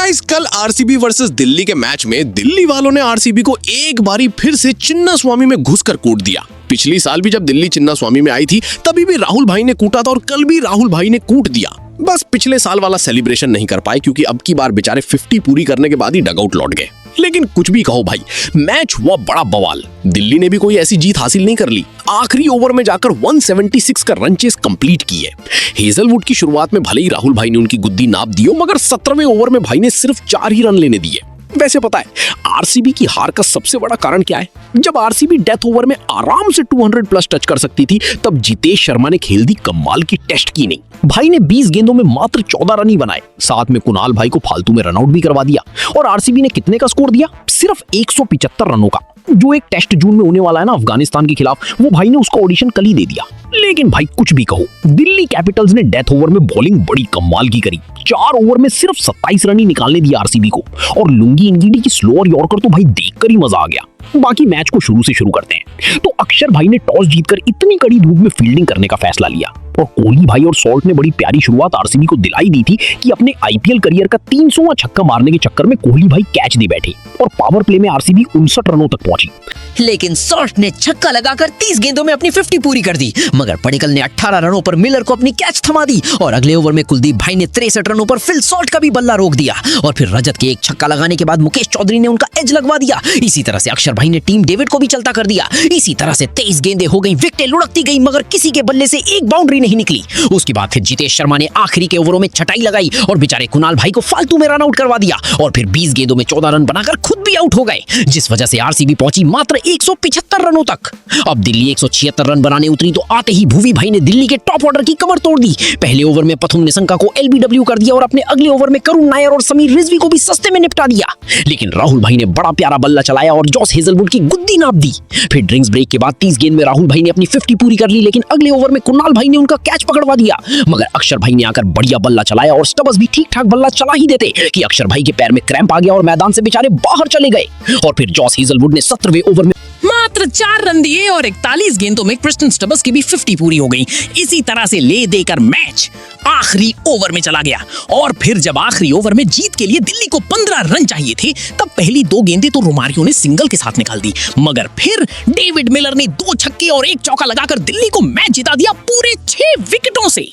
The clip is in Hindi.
गाइस कल आरसीबी वर्सेस दिल्ली के मैच में दिल्ली वालों ने आरसीबी को एक बारी फिर से चिन्नास्वामी में घुसकर कूट दिया। पिछली साल भी जब दिल्ली चिन्नास्वामी में आई थी तभी भी राहुल भाई ने कूटा था और कल भी राहुल भाई ने कूट दिया। बस पिछले साल वाला सेलिब्रेशन नहीं कर पाए क्योंकि अब की बार बेचारे 50 पूरी करने के बाद ही डगआउट लौट गए। लेकिन कुछ भी कहो भाई, मैच हुआ बड़ा बवाल। दिल्ली ने भी कोई ऐसी जीत हासिल नहीं कर ली। आखिरी ओवर में जाकर 176 का रन चेस कंप्लीट की है। हेजलवुड की शुरुआत में भले ही राहुल भाई ने उनकी गुद्दी नाप दी हो, मगर 17वें ओवर में भाई ने सिर्फ 4 ही रन लेने दिए। वैसे पता है आरसीबी की हार का सबसे बड़ा कारण क्या है? जब आरसीबी डेथ ओवर में आराम से 200 प्लस टच कर सकती थी तब जितेश शर्मा ने खेल दी कमाल की टेस्ट की नहीं। भाई ने 20 गेंदों में मात्र 14 रन ही बनाए, साथ में कुणाल भाई को फालतू में रनआउट भी करवा दिया। और आरसीबी ने कितने का स्कोर दिया? सिर्फ 175 रनों का। जो एक टेस्ट जून में होने वाला है ना अफगानिस्तान के खिलाफ, वो भाई ने उसका ऑडिशन कल ही दे दिया। लेकिन भाई कुछ भी कहो, दिल्ली कैपिटल्स ने डेथ ओवर में बॉलिंग बड़ी कमाल की करी। 4 ओवर में सिर्फ 27 रन ही निकालने दिया आरसीबी को। और लुंगी इंगीडी की स्लोअर यॉर्कर तो भाई देखकर ही मजा आ गया। बाकी मैच को शुरू से शुरू करते हैं तो अक्षर भाई ने टॉस जीतकर इतनी कड़ी धूप में फील्डिंग करने का फैसला लिया। और कोहली भाई और सॉल्ट ने बड़ी प्यारी शुरुआत आरसीबी को दिलाई दी थी कि अपने आईपीएल करियर का 300वां छक्का मारने के चक्कर में कोहली भाई कैच दे बैठे और पावर प्ले में आरसीबी 59 रनों तक पहुंची। लेकिन सॉल्ट ने छक्का लगाकर 30 गेंदों में अपनी 50 पूरी कर दी, मगर पडिक्कल ने 18 रनों पर मिलर को अपनी कैच थमा दी। और अगले ओवर में कुलदीप भाई ने 63 रनों पर फिल सॉल्ट का भी बल्ला रोक दिया। और फिर रजत के एक छक्का लगाने के बाद मुकेश चौधरी ने उनका एज लगवा दिया। इसी तरह से अक्षर भाई ने टीम डेविड को भी चलता कर दिया। इसी तरह से 23 गेंदें हो गई, विकेटें लुढ़कती गई, मगर किसी के बल्ले से एक बाउंड्री नहीं निकली। उसके बाद फिर जितेश शर्मा ने आखिरी के ओवरों में छटाई लगाई और बेचारे कुणाल भाई को फालतू में रन आउट करवा दिया। और फिर 20 गेंदों में 14 रन बनाकर खुद भी आउट हो गए, जिस वजह से आरसीबी पहुंची मात्र 175 रनों तक। अब दिल्ली 176 रन बनाने उतरी तो आते ही भुवी भाई ने दिल्ली के टॉप ऑर्डर की कमर तोड़ दी। पहले ओवर में प्रथम निशंका को एलबीडब्ल्यू कर दिया और अपने अगले ओवर में करुण नायर और समीर रिजवी को भी सस्ते में निपटा दिया। लेकिन राहुल भाई ने बड़ा प्यारा बल्ला चलाया और जॉस हेजलवुड की गुद्दी नाप दी। फिर ड्रिंक्स ब्रेक के बाद 30 गेंद में राहुल भाई ने अपनी 50 पूरी कर ली, लेकिन अगले ओवर में कुणाल भाई ने उनका कैच पकड़वा दिया। मगर अक्षर भाई ने आकर बढ़िया बल्ला चलाया और स्टब्स भी ठीक ठाक बल्ला चला ही देते कि अक्षर भाई के पैर में क्रैम्प आ गया और मैदान से बेचारे बाहर चले गए। और फिर जॉस हेजलवुड ने 17वें ओवर में मात्र 4 रन दिए और 41 गेंदों में क्रिस्टन स्टब्स की भी 50 पूरी हो गई। इसी तरह से ले देकर मैच आखिरी ओवर में चला गया। और फिर जब आखिरी ओवर में जीत के लिए दिल्ली को 15 रन चाहिए थे तब पहली 2 गेंदें तो रोमारियो ने सिंगल के साथ निकाल दी, मगर फिर डेविड मिलर ने 2 छक्के और 1 चौका लगाकर दिल्ली को मैच जिता दिया पूरे 6 विकेटों से।